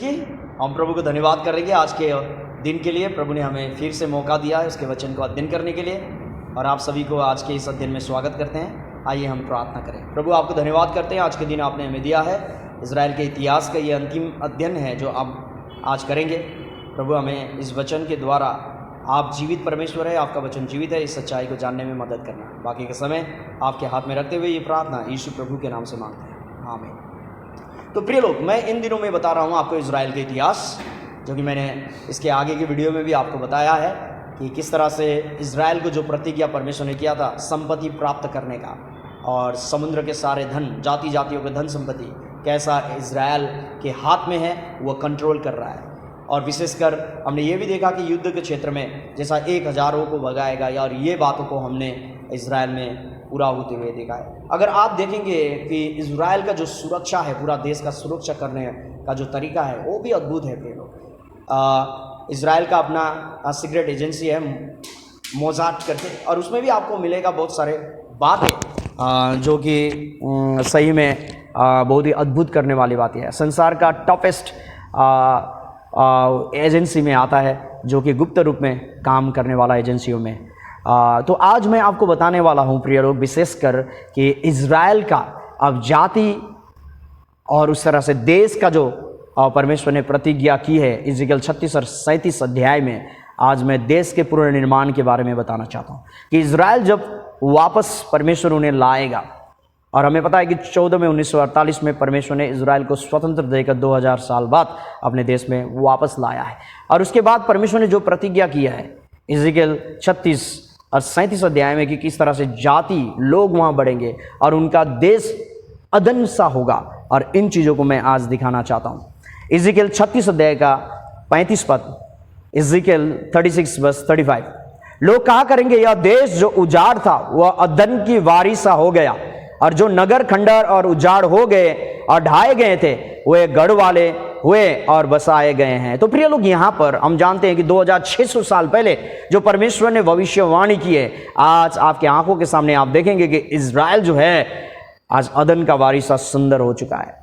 की हम प्रभु को धन्यवाद करेंगे आज के दिन के लिए। प्रभु ने हमें फिर से मौका दिया है उसके वचन को अध्ययन करने के लिए, और आप सभी को आज के इस अध्ययन में स्वागत करते हैं। आइए हम प्रार्थना करें। प्रभु आपको धन्यवाद करते हैं, आज के दिन आपने हमें दिया है। इजराइल के इतिहास का ये अंतिम अध्ययन है जो आप आज करेंगे। प्रभु हमें इस वचन के द्वारा, आप जीवित परमेश्वर है, आपका वचन जीवित है, इस सच्चाई को जानने में मदद करना। बाकी का समय आपके हाथ में रखते हुए ये प्रार्थना यीशु प्रभु के नाम से मांगते हैं, आमीन। तो प्रिय लोग, मैं इन दिनों में बता रहा हूँ आपको इजराइल के इतिहास, जो कि मैंने इसके आगे की वीडियो में भी आपको बताया है कि किस तरह से इजराइल को जो प्रतिज्ञा परमेश्वर ने किया था संपत्ति प्राप्त करने का, और समुद्र के सारे धन, जाति जातियों के धन संपत्ति कैसा इजराइल के हाथ में है, वह कंट्रोल कर रहा है। और विशेषकर हमने ये भी देखा कि युद्ध के क्षेत्र में जैसा 1000 को भगाएगा, और ये बातों को हमने इजराइल में पूरा होते हुए देखा है। अगर आप देखेंगे कि इजराइल का जो सुरक्षा है, पूरा देश का सुरक्षा करने का जो तरीका है, वो भी अद्भुत है प्रिय लोग। इजराइल का अपना सीक्रेट एजेंसी है मोसाद करके, और उसमें भी आपको मिलेगा बहुत सारे बातें जो कि सही में बहुत ही अद्भुत करने वाली बातें हैं। संसार का टॉपेस्ट एजेंसी में आता है, जो कि गुप्त रूप में काम करने वाला एजेंसियों में। तो आज मैं आपको बताने वाला हूँ प्रिय लोग, विशेषकर कि इजराइल का अब जाति और उस तरह से देश का जो परमेश्वर ने प्रतिज्ञा की है इज़ेकिएल 36 और 37 अध्याय में, आज मैं देश के पुनर्निर्माण के बारे में बताना चाहता हूँ कि इजराइल जब वापस परमेश्वर उन्हें लाएगा। और हमें पता है कि 14 में 1948 में परमेश्वर ने इजराइल को स्वतंत्र देकर 2000 साल बाद अपने देश में वापस लाया है। और उसके बाद परमेश्वर ने जो प्रतिज्ञा किया है इज़ेकिएल 36 और 37 अध्याय में कि किस तरह से जाति लोग वहाँ बढ़ेंगे और उनका देश अदन सा होगा, और इन चीज़ों को मैं आज दिखाना चाहता हूँ। इज़ेकिएल 36 अध्याय का 35 पद, इज़ेकिएल 36 वर्स 35, लोग कहा करेंगे यह देश जो उजाड़ था वह अदन की वारी सा हो गया, और जो नगर खंडर और उजाड़ हो गए और ढाए गए थे वे गढ़ वाले हुए और बसाए गए हैं। तो प्रिय लोग, यहाँ पर हम जानते हैं कि 2600 साल पहले जो परमेश्वर ने भविष्यवाणी की है, आज आपके आंखों के सामने आप देखेंगे कि इजराइल जो है आज अदन का वारिसा सुंदर हो चुका है।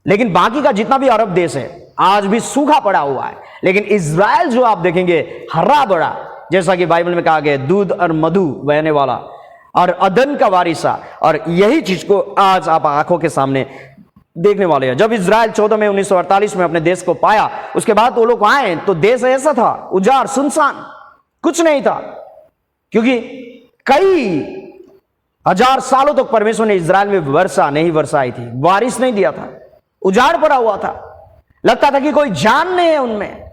लेकिन बाकी का जितना भी अरब देश है आज भी सूखा पड़ा हुआ है, लेकिन इजराइल जो आप देखेंगे हरा भरा, जैसा कि बाइबल में कहा गया दूध और मधु बहने वाला, और अदन का वारिसा। और यही चीज को आज आप आंखों के सामने देखने वाले हैं। जब इजराइल 14 में 1948 में अपने देश को पाया, उसके बाद वो लोग आए तो देश ऐसा था उजाड़ सुनसान, कुछ नहीं था, क्योंकि कई हजार सालों तक परमेश्वर ने इजराइल में वर्षा नहीं बरसाई थी, बारिश नहीं दिया था, उजाड़ पड़ा हुआ था। लगता था कि कोई जान नहीं है उनमें,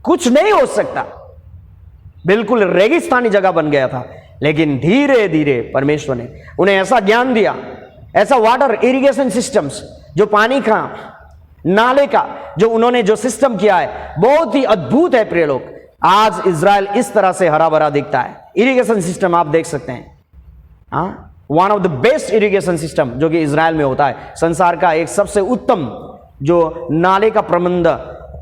कुछ नहीं हो सकता, बिल्कुल रेगिस्तानी जगह बन गया था। लेकिन धीरे धीरे परमेश्वर ने उन्हें ऐसा ज्ञान दिया, ऐसा वाटर इरिगेशन सिस्टम्स, जो पानी का नाले का जो उन्होंने जो सिस्टम किया है बहुत ही अद्भुत है प्रिय लोग। आज इजराइल इस तरह से हरा भरा दिखता है। इरिगेशन सिस्टम आप देख सकते हैं, one of the best irrigation system जो कि इजराइल में होता है। संसार का एक सबसे उत्तम जो नाले का प्रबंध,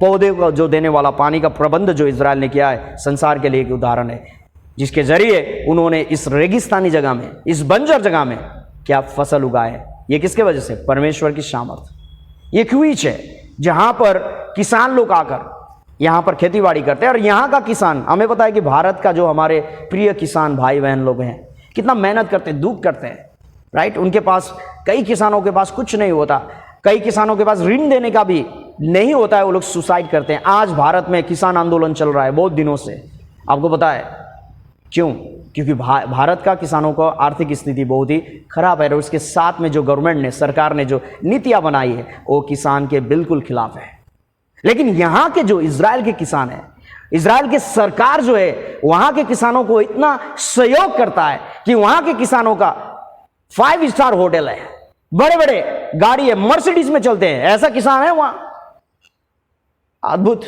पौधे को जो देने वाला पानी का प्रबंध जो इजराइल ने किया है, संसार के लिए एक उदाहरण है, जिसके जरिए उन्होंने इस रेगिस्तानी जगह में, इस बंजर जगह में क्या फसल उगाए। ये किसके वजह से? परमेश्वर की सामर्थ। ये क्विच है जहां पर किसान लोग आकर यहां पर खेतीबाड़ी करते हैं, और यहां का किसान, हमें पता है कि भारत का जो हमारे प्रिय किसान भाई बहन लोग हैं कितना मेहनत करते हैं, दुख करते हैं, राइट। उनके पास, कई किसानों के पास कुछ नहीं होता, कई किसानों के पास ऋण देने का भी नहीं होता है, वो लोग सुसाइड करते हैं। आज भारत में किसान आंदोलन चल रहा है बहुत दिनों से, आपको पता है क्यों? क्योंकि भारत का किसानों को आर्थिक स्थिति बहुत ही खराब है, और उसके साथ में जो गवर्नमेंट ने, सरकार ने जो नीतियां बनाई है वो किसान के बिल्कुल खिलाफ है। लेकिन यहां के जो इजराइल के किसान है, इजराइल की सरकार जो है वहां के किसानों को इतना सहयोग करता है कि वहां के किसानों का 5 स्टार होटल है, बड़े बड़े गाड़ी है, मर्सिडीज में चलते हैं, ऐसा किसान है वहां। अद्भुत।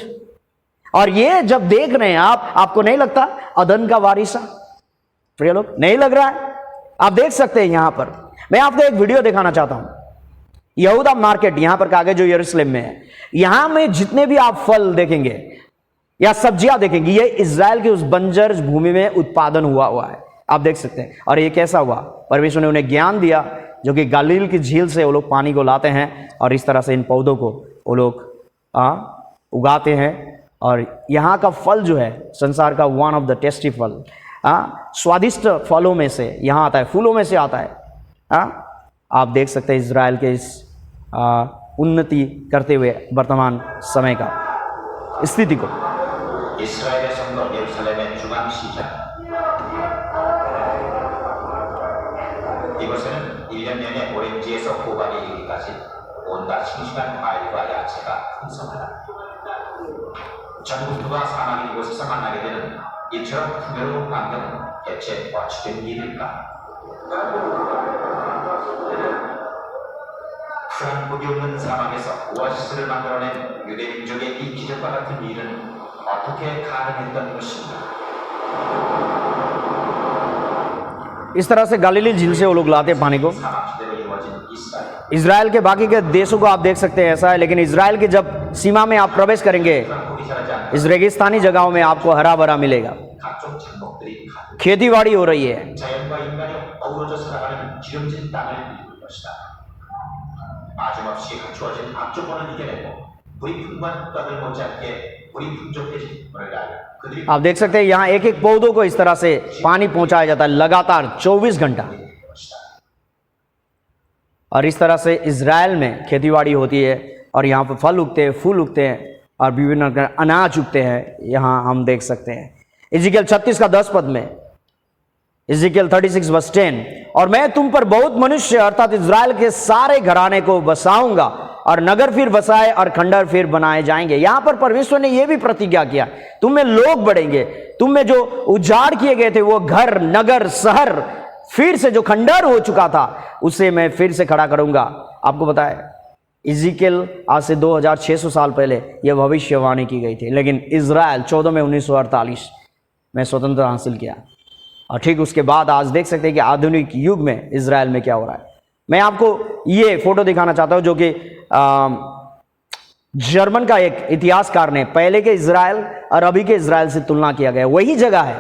और ये जब देख रहे हैं आप, आपको नहीं लगता अदन का वारिसा? प्रिय लोग, नहीं लग रहा है? आप देख सकते हैं यहां पर, मैं आपको एक वीडियो दिखाना चाहता हूं। यहूदा मार्केट यहां पर कागज जो यरूशलेम में है, यहां में जितने भी आप फल देखेंगे या सब्जियां देखेंगे, ये इजराइल के उस बंजर भूमि में उत्पादन हुआ है, आप देख सकते हैं। और ये कैसा हुआ? परमेश्वर ने उन्हें ज्ञान दिया, जो कि गलील की झील से वो लोग पानी को लाते हैं, और इस तरह से इन पौधों को वो लोग उगाते हैं। और यहाँ का फल जो है संसार का वन ऑफ द टेस्टी फल, स्वादिष्ट फलों में से यहाँ आता है, फूलों में से आता है। आप देख सकते हैं इज़राइल के इस उन्नति करते हुए वर्तमान समय का स्थिति को। 이스라엘의 성도 예루살렘의 중앙 시장. 이곳에는 1년 내내 오렌지에서 호박에 이르기까지 온갖 싱싱한 과일과 야채가 풍성하다. 전국토가 사막인 이곳에서 만나게 되는 이처럼 풍요로운 광경은 대체 어찌된 일일까? 푸른 복이 없는 사막에서 오아시스를 만들어낸 유대 민족의 이 기적과 같은 일은 어떻게 가능했던 것인가? इस तरह से गलीली झील से वो लोग लाते पानी को। इज़राइल के बाकी के देशों को आप देख सकते हैं ऐसा है, लेकिन इज़राइल के जब सीमा में आप प्रवेश करेंगे इस रेगिस्तानी जगहों में आपको हरा भरा मिलेगा, खेती बाड़ी हो रही है। 빠짐없이 갖추어진 앞조건을 이겨내고 우리 풍부한 떡을 못지않게 우리 풍족해진 물을 그들이 आप देख सकते हैं यहाँ एक एक पौधों को इस तरह से पानी पहुंचाया जाता है लगातार 24 घंटा। और इस तरह से इज़राइल में खेतीबाड़ी होती है और यहाँ पर फल उगते हैं, फूल उगते हैं और विभिन्न अनाज उगते हैं, यहाँ हम देख सकते हैं। इज़िकियल 36 का 10 पद में, इज़िकियल 36 वर्स 10, और मैं तुम पर बहुत मनुष्य अर्थात इज़राइल के सारे घराने को बसाऊंगा और नगर फिर बसाए और खंडर फिर बनाए जाएंगे। यहां पर परमेश्वर ने यह भी प्रतिज्ञा किया, तुम में लोग बढ़ेंगे, तुम में जो उजाड़ किए गए थे वो घर, नगर, शहर फिर से जो खंडर हो चुका था उसे मैं फिर से खड़ा करूंगा। आपको पता है इज़िकियल आज से 2600 साल पहले यह भविष्यवाणी की गई थी, लेकिन इज़राइल 14 में 1948 में स्वतंत्रता हासिल किया। और ठीक उसके बाद आज देख सकते हैं कि आधुनिक युग में इज़राइल में क्या हो रहा है। मैं आपको ये फोटो दिखाना चाहता हूं जो कि जर्मन का एक इतिहासकार ने पहले के इज़राइल और अभी के इज़राइल से तुलना किया गया। वही जगह है,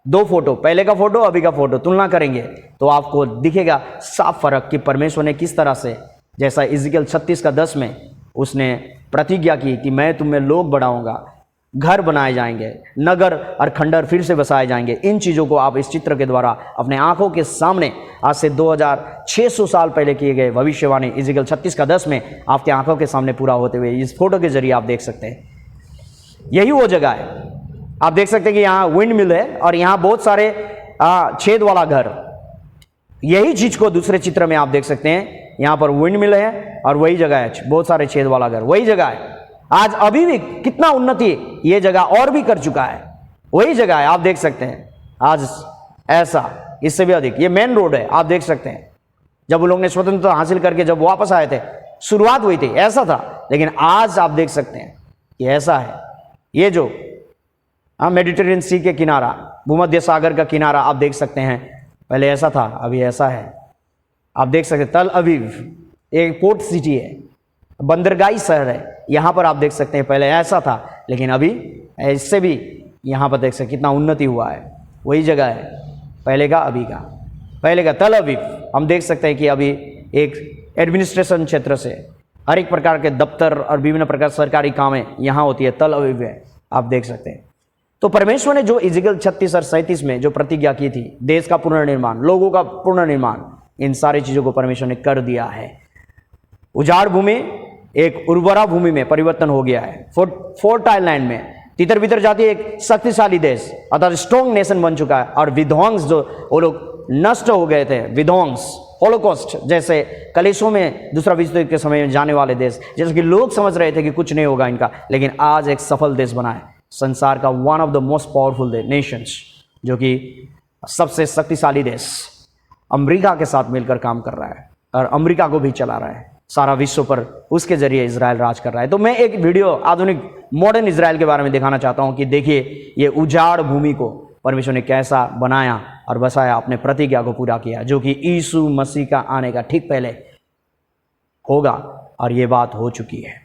दो फोटो, पहले का फोटो अभी का फोटो तुलना करेंगे तो आपको दिखेगा साफ फर्क कि परमेश्वर ने किस तरह से, जैसा इज़िकियल 36 का 10 में उसने प्रतिज्ञा की कि मैं तुम में लोग बढ़ाऊंगा, घर बनाए जाएंगे, नगर और खंडर फिर से बसाए जाएंगे। इन चीज़ों को आप इस चित्र के द्वारा अपने आंखों के सामने आज से 2600 साल पहले किए गए भविष्यवाणी इज़िकियल 36 का 10 में आपके आंखों के सामने पूरा होते हुए इस फोटो के जरिए आप देख सकते हैं। यही वो जगह है। आप देख सकते हैं कि यहाँ विंड मिल है और यहाँ बहुत सारे छेद वाला घर। यही चीज को दूसरे चित्र में आप देख सकते हैं, यहाँ पर विंड मिल है और वही जगह है, बहुत सारे छेद वाला घर, वही जगह है। आज अभी भी कितना उन्नति ये जगह और भी कर चुका है, वही जगह है। आप देख सकते हैं आज ऐसा, इससे भी अधिक, ये मेन रोड है। आप देख सकते हैं जब उन लोगों ने स्वतंत्रता हासिल करके जब वापस आए थे, शुरुआत हुई थी ऐसा था, लेकिन आज आप देख सकते हैं ये ऐसा है। ये जो मेडिटेरियन सी के किनारा, भूमध्य सागर का किनारा आप देख सकते हैं, पहले ऐसा था अभी ऐसा है। आप देख सकते हैं तल अवीव एक पोर्ट सिटी है, बंदरगाही शहर है, यहाँ पर आप देख सकते हैं पहले ऐसा था, लेकिन अभी इससे भी यहाँ पर देख सकते कितना उन्नति हुआ है। वही जगह है पहले का अभी का। पहले का तल अवीव हम देख सकते हैं कि अभी एक एडमिनिस्ट्रेशन क्षेत्र से हर एक प्रकार के दफ्तर और विभिन्न प्रकार सरकारी कामें यहाँ होती है, तल अवीव है, आप देख सकते हैं। तो परमेश्वर ने जो इज़िकियल 36 और 37 में जो प्रतिज्ञा की थी, देश का पुनर्निर्माण, लोगों का पुनर्निर्माण, इन सारी चीज़ों को परमेश्वर ने कर दिया है। उजाड़ भूमि एक उर्वरा भूमि में परिवर्तन हो गया है। फोर्टाइल लैंड में तितर बितर जाती एक शक्तिशाली देश अर्थात स्ट्रॉन्ग नेशन बन चुका है। और विध्वंस जो वो लोग नष्ट हो गए थे, विध्वंस, होलोकॉस्ट जैसे कलेशों में दूसरा विश्व युद्ध के समय में जाने वाले देश, जैसे कि लोग समझ रहे थे कि कुछ नहीं होगा इनका, लेकिन आज एक सफल देश बना है, संसार का one of the most powerful Nations, जो कि सबसे शक्तिशाली देश अमेरिका के साथ मिलकर काम कर रहा है और अमेरिका को भी चला रहा है, सारा विश्व पर उसके जरिए इज़राइल राज कर रहा है। तो मैं एक वीडियो आधुनिक मॉडर्न इज़राइल के बारे में दिखाना चाहता हूं कि देखिए ये उजाड़ भूमि को परमेश्वर ने कैसा बनाया और बसाया, अपने प्रतिज्ञा को पूरा किया, जो कि यीशु मसीह का आने का ठीक पहले होगा, और ये बात हो चुकी है।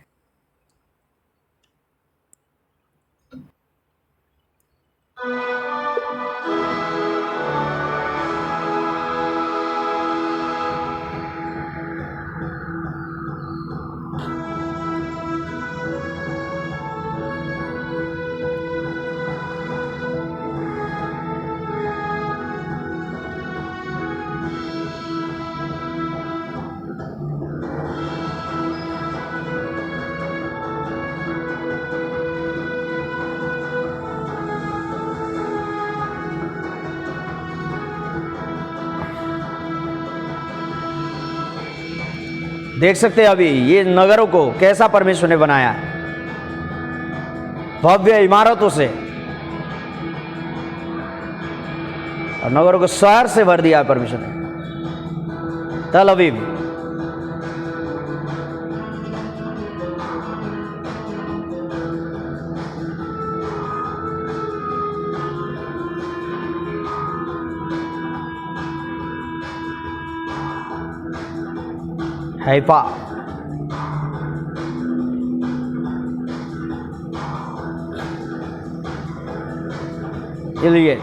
देख सकते हैं अभी ये नगरों को कैसा परमेश्वर ने बनाया है, भव्य इमारतों से, और नगरों को शहर से भर दिया है परमेश्वर ने। तल अवीव, हैफा, इलियट,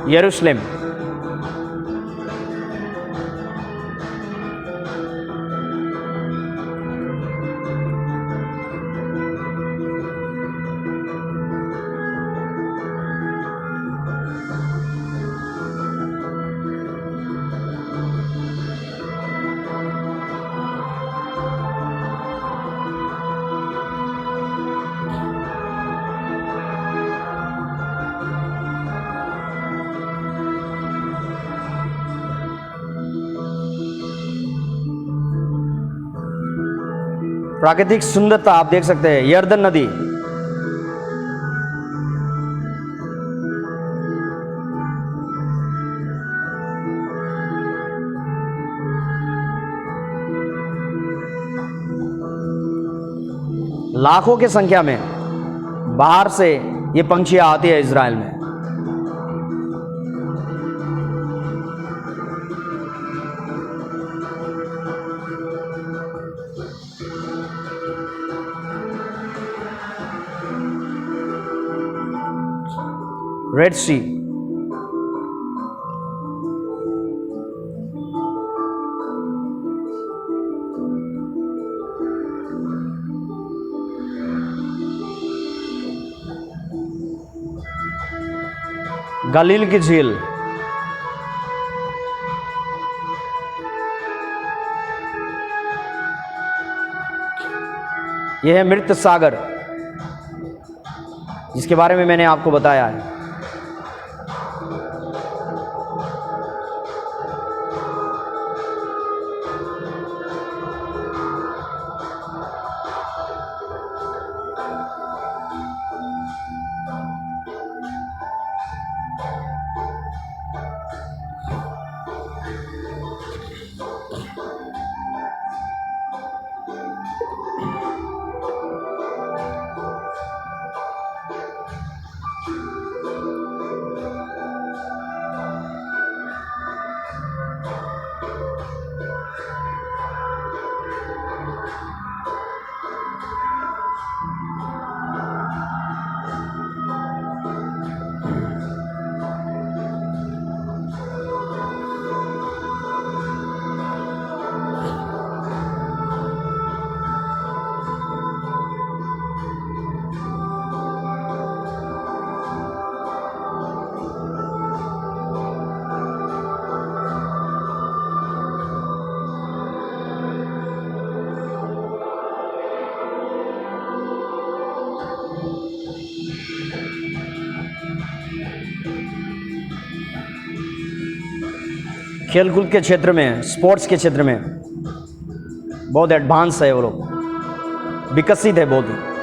यरूशलेम, प्राकृतिक सुंदरता आप देख सकते हैं, यर्दन नदी, लाखों की संख्या में बाहर से ये पंछियां आती है इज़राइल में। रेड सी, गलील की झील, यह है मृत सागर, जिसके बारे में मैंने आपको बताया है। खेलकूद के क्षेत्र में, स्पोर्ट्स के क्षेत्र में बहुत एडवांस है वो लोग, विकसित है बहुत ही।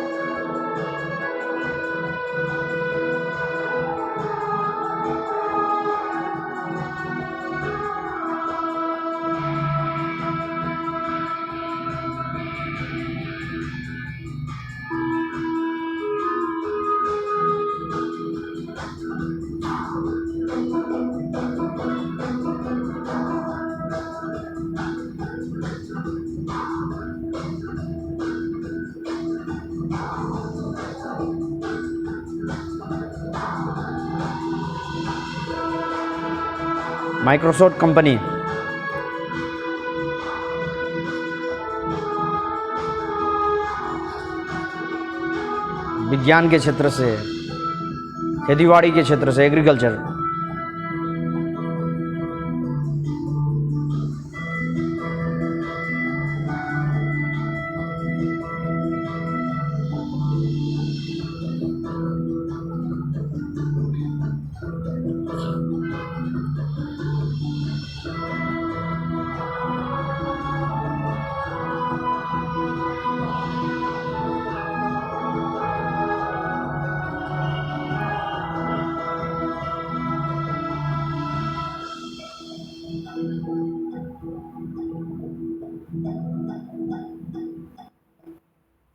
माइक्रोसॉफ्ट कंपनी, विज्ञान के क्षेत्र से, खेतीबाड़ी के क्षेत्र से, एग्रीकल्चर,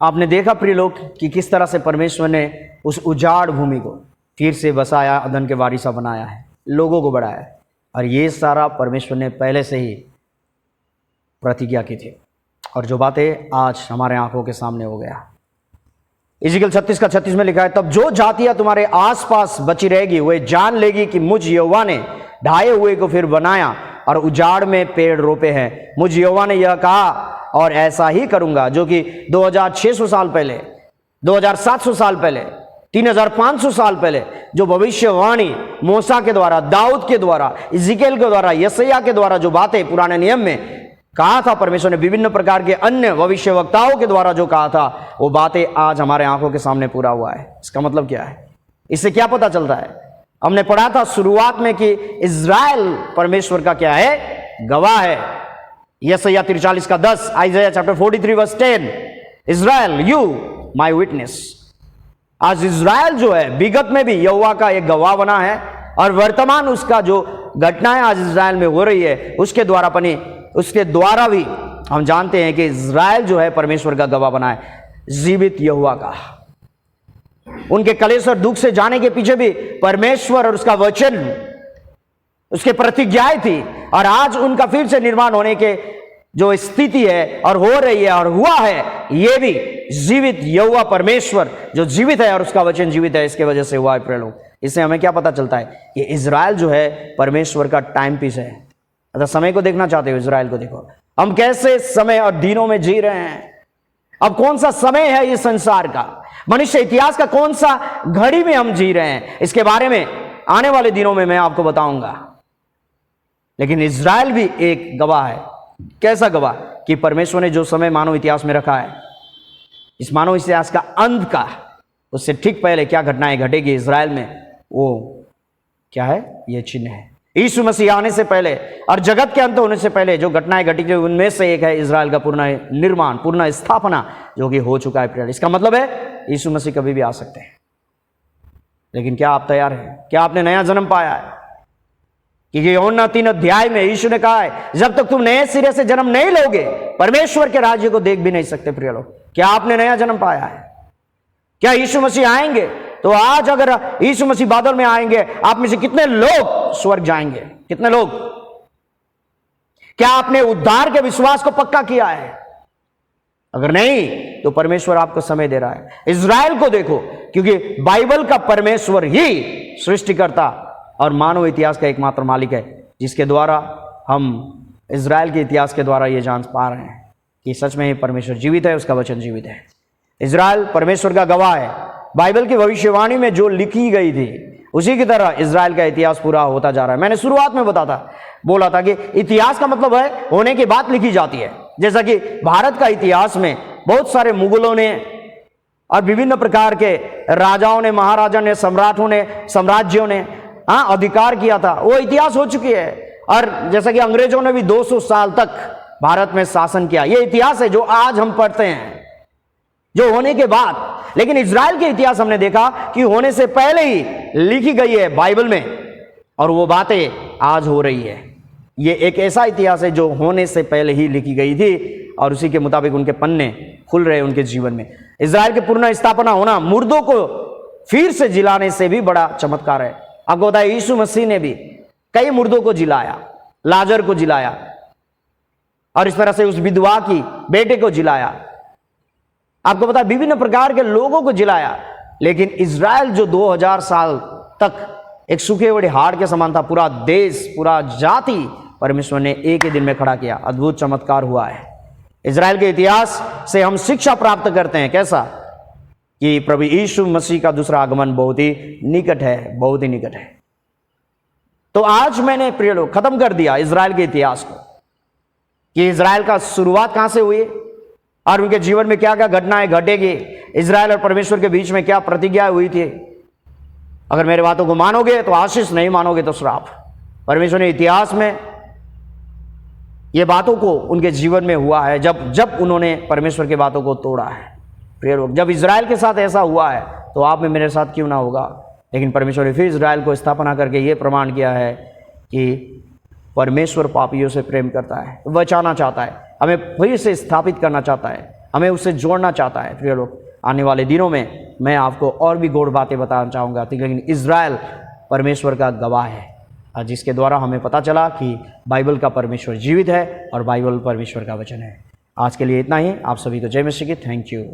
आपने देखा प्रिय लोग कि किस तरह से परमेश्वर ने उस उजाड़ भूमि को फिर से बसाया, अदन के वारिसा बनाया है, लोगों को बढ़ाया है। और ये सारा परमेश्वर ने पहले से ही प्रतिज्ञा की थी, और जो बातें आज हमारे आंखों के सामने हो गया। इज़िकियल 36:36 में लिखा है, तब जो जातियां तुम्हारे आसपास बची रहेगी वे जान लेगी कि मुझ यहोवा ने ढाए हुए को फिर बनाया और उजाड़ में पेड़ रोपे हैं। मुझ यहोवा ने यह कहा और ऐसा ही करूंगा। जो कि 2600 साल पहले, 2700 साल पहले, 3500 साल पहले जो भविष्यवाणी मूसा के द्वारा, दाऊद के द्वारा, इज़िकियल के द्वारा, यशायाह के द्वारा जो बातें पुराने नियम में कहा था, परमेश्वर ने विभिन्न प्रकार के अन्य भविष्यवक्ताओं के द्वारा जो कहा था, वो बातें आज हमारे आंखों के सामने पूरा हुआ है। इसका मतलब क्या है? इससे क्या पता चलता है? हमने पढ़ा था शुरुआत में कि इज़राइल परमेश्वर का क्या है? गवाह है। यशायाह 43:10, आइज़ाया chapter 43:10, Israel you my witness. आज इज़राइल जो है विगत में भी यहोवा का एक गवाह बना है, और वर्तमान उसका जो घटनाएं आज इज़राइल में हो रही है उसके द्वारा भी हम जानते हैं कि इज़राइल जो है परमेश्वर का गवाह बना है, जीवित यहोवा का। उनके कलेश और दुख से जाने के पीछे भी परमेश्वर और उसका वचन, उसके प्रतिज्ञाएं थी, और आज उनका फिर से निर्माण होने के जो स्थिति है और हो रही है और हुआ है, ये भी जीवित यहोवा परमेश्वर जो जीवित है और उसका वचन जीवित है, इसके वजह से हुआ है प्रिय लोग। इससे हमें क्या पता चलता है कि इज़राइल जो है परमेश्वर का टाइम पीस है। अगर समय को देखना चाहते हो, इज़राइल को देखो, हम कैसे समय और दिनों में जी रहे हैं। अब कौन सा समय है इस संसार का, मनुष्य इतिहास का कौन सा घड़ी में हम जी रहे हैं, इसके बारे में आने वाले दिनों में मैं आपको बताऊंगा। लेकिन इज़राइल भी एक गवाह है। कैसा गवाह? कि परमेश्वर ने जो समय मानव इतिहास में रखा है, इस मानव इतिहास का अंत का, उससे ठीक पहले क्या घटनाएं घटेगी इज़राइल में, वो क्या है? ये चिन्ह है। यीशु मसीह आने से पहले और जगत के अंत होने से पहले जो घटनाएं घटी थी, उनमें से एक है इज़राइल का पूर्ण निर्माण, पूर्ण स्थापना, जो कि हो चुका है प्रिय। इसका मतलब है यीशु मसीह कभी भी आ सकते हैं। लेकिन क्या आप तैयार हैं? क्या आपने नया जन्म पाया है? क्योंकि यूहन्ना 3 अध्याय में यीशु ने कहा है, जब तक तुम नए सिरे से जन्म नहीं लोगे परमेश्वर के राज्य को देख भी नहीं सकते। प्रिय लोग, क्या आपने नया जन्म पाया है? क्या यीशु मसीह आएंगे? तो आज अगर यीशु मसीह बादल में आएंगे, आप में से कितने लोग स्वर्ग जाएंगे? कितने लोग? क्या आपने उद्धार के विश्वास को पक्का किया है? अगर नहीं, तो परमेश्वर आपको समय दे रहा है। इज़राइल को देखो, क्योंकि बाइबल का परमेश्वर ही सृष्टिकर्ता और मानव इतिहास का एकमात्र मालिक है, जिसके द्वारा हम इज़राइल के इतिहास के द्वारा ये जान पा रहे हैं कि सच में ही परमेश्वर जीवित है, उसका वचन जीवित है। इज़राइल परमेश्वर का गवाह है। बाइबल की भविष्यवाणी में जो लिखी गई थी, उसी की तरह इज़राइल का इतिहास पूरा होता जा रहा है। मैंने शुरुआत में बोला था कि इतिहास का मतलब है होने के बाद लिखी जाती है। जैसा कि भारत का इतिहास में बहुत सारे मुगलों ने और विभिन्न प्रकार के राजाओं ने, महाराजा ने, सम्राटों ने, साम्राज्यों ने अधिकार किया था, वो इतिहास हो चुकी है। और जैसा कि अंग्रेजों ने भी 200 साल तक भारत में शासन किया, ये इतिहास है जो आज हम पढ़ते हैं, जो होने के बाद। लेकिन इज़राइल के इतिहास हमने देखा कि होने से पहले ही लिखी गई है बाइबल में, और वो बातें आज हो रही है। ये एक ऐसा इतिहास है जो होने से पहले ही लिखी गई थी, और उसी के मुताबिक उनके पन्ने खुल रहे उनके जीवन में। इज़राइल की पूर्ण स्थापना होना मुर्दों को फिर से जिलाने से भी बड़ा चमत्कार है। आपको बताया, यीशु मसीह ने भी कई मुर्दों को जिलाया, लाजर को जिलाया, और इस तरह से उस विधवा की बेटे को जिलाया। आपको पता है, विभिन्न प्रकार के लोगों को जिलाया। लेकिन इज़राइल जो 2000 साल तक एक सूखे हुए हाड़ के समान था, पूरा देश, पूरा जाति परमेश्वर ने एक ही दिन में खड़ा किया। अद्भुत चमत्कार हुआ है। इज़राइल के इतिहास से हम शिक्षा प्राप्त करते हैं। कैसा? कि प्रभु यीशु मसीह का दूसरा आगमन बहुत ही निकट है, बहुत ही निकट है। तो आज मैंने प्रिय लोग खत्म कर दिया इज़राइल के इतिहास को, कि इज़राइल का शुरुआत कहां से हुई और उनके जीवन में क्या क्या घटनाएं घटेगी, इज़राइल और परमेश्वर के बीच में क्या प्रतिज्ञा हुई थी। अगर मेरे बातों को मानोगे तो आशीष, नहीं मानोगे तो श्राप। परमेश्वर ने इतिहास में ये बातों को उनके जीवन में हुआ है, जब उन्होंने परमेश्वर की बातों को तोड़ा है। प्रिय लोग, जब इज़राइल के साथ ऐसा हुआ है तो आप में मेरे साथ क्यों ना होगा। लेकिन परमेश्वर ने फिर इज़राइल को स्थापना करके ये प्रमाण किया है कि परमेश्वर पापियों से प्रेम करता है, बचाना चाहता है, हमें फिर से स्थापित करना चाहता है। हमें उससे जोड़ना चाहता है। प्रिय लोग, आने वाले दिनों में मैं आपको और भी गौर बातें बताना चाहूँगा, लेकिन इज़राइल परमेश्वर का गवाह है, जिसके द्वारा हमें पता चला कि बाइबल का परमेश्वर जीवित है और बाइबल परमेश्वर का वचन है। आज के लिए इतना ही। आप सभी को जय मसीह की। Thank you.